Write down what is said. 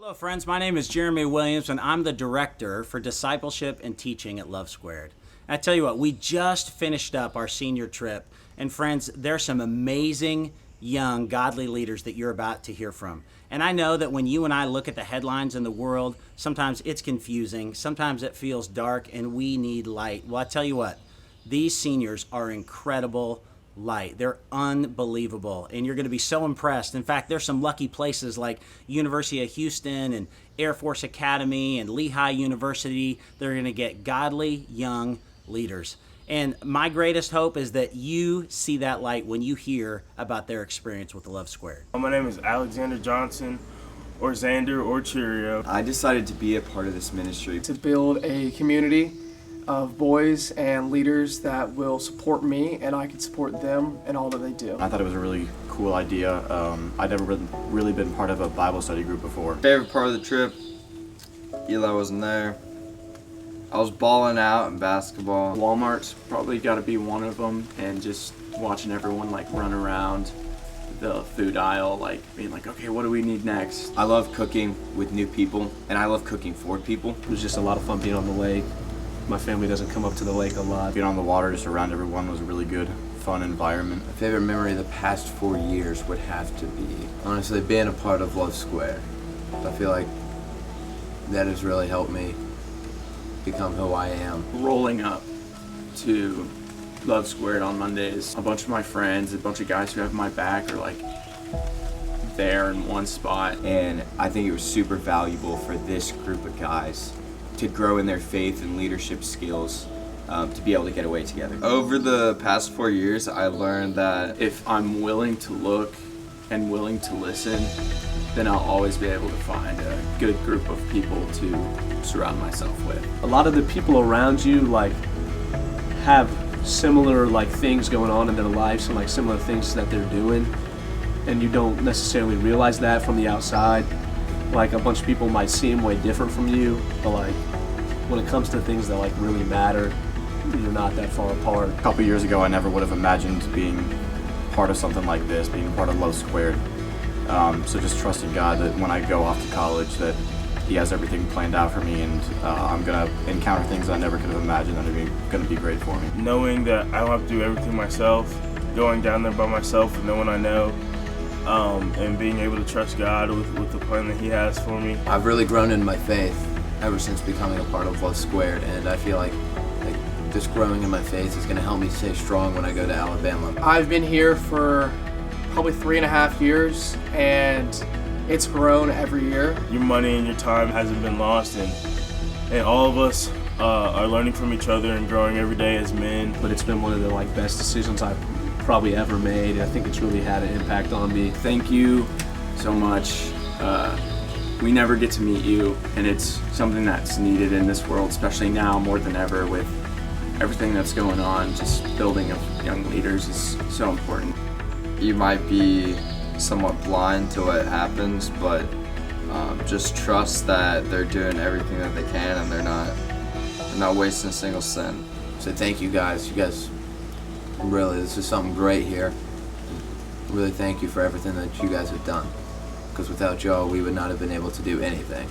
Hello, friends. My name is Jeremy Williams, and I'm the director for discipleship and teaching at Love Squared. I tell you what, we just finished up our senior trip, and friends, there's some amazing young godly leaders that you're about to hear from. And I know that when you and I look at the headlines in the world, sometimes it's confusing, sometimes it feels dark, and we need light. Well, I tell you what, these seniors are incredible light. They're unbelievable, and you're going to be so impressed. In fact, there's some lucky places like University of Houston and Air Force Academy and Lehigh University. They're going to get godly young leaders. And my greatest hope is that you see that light when you hear about their experience with the Love Squared. My name is Alexander Johnson, or Xander, or Cheerio. I decided to be a part of this ministry to build a community of boys and leaders that will support me and I can support them in all that they do. I thought it was a really cool idea. I'd never really been part of a Bible study group before. Favorite part of the trip, Eli wasn't there. I was balling out in basketball. Walmart's probably got to be one of them, and just watching everyone like run around the food aisle, like being like, okay, what do we need next? I love cooking with new people, and I love cooking for people. It was just a lot of fun being on the lake. My family doesn't come up to the lake a lot. Being on the water just around everyone was a really good, fun environment. My favorite memory of the past 4 years would have to be, honestly, being a part of Love Squared. I feel like that has really helped me become who I am. Rolling up to Love Squared on Mondays, a bunch of my friends, a bunch of guys who have my back are like there in one spot. And I think it was super valuable for this group of guys to grow in their faith and leadership skills, to be able to get away together. Over the past 4 years, I learned that If I'm willing to look and willing to listen, then I'll always be able to find a good group of people to surround myself with. A lot of the people around you like have similar like things going on in their lives and like similar things that they're doing, and you don't necessarily realize that from the outside. Like a bunch of people might seem way different from you, but like when it comes to things that like really matter, you're not that far apart. A couple years ago, I never would have imagined being part of something like this, being part of Love Squared. So just trusting God that when I go off to college that He has everything planned out for me, and I'm going to encounter things I never could have imagined that are going to be great for me. Knowing that I don't have to do everything myself, going down there by myself with no one I know, and being able to trust God with the plan that He has for me. I've really grown in my faith ever since becoming a part of Love Squared, and I feel like this growing in my faith is going to help me stay strong when I go to Alabama. I've been here for probably 3.5 years and it's grown every year. Your money and your time hasn't been lost, and all of us are learning from each other and growing every day as men. But it's been one of the like best decisions I've probably ever made. I think it's really had an impact on me. Thank you so much. We never get to meet you, and it's something that's needed in this world, especially now more than ever with everything that's going on. Just building of young leaders is so important. you might be somewhat blind to what happens, but just trust that they're doing everything that they can, and they're not wasting a single cent. So thank you guys. You guys, really, this is something great here. Really thank you for everything that you guys have done. Because without y'all, we would not have been able to do anything.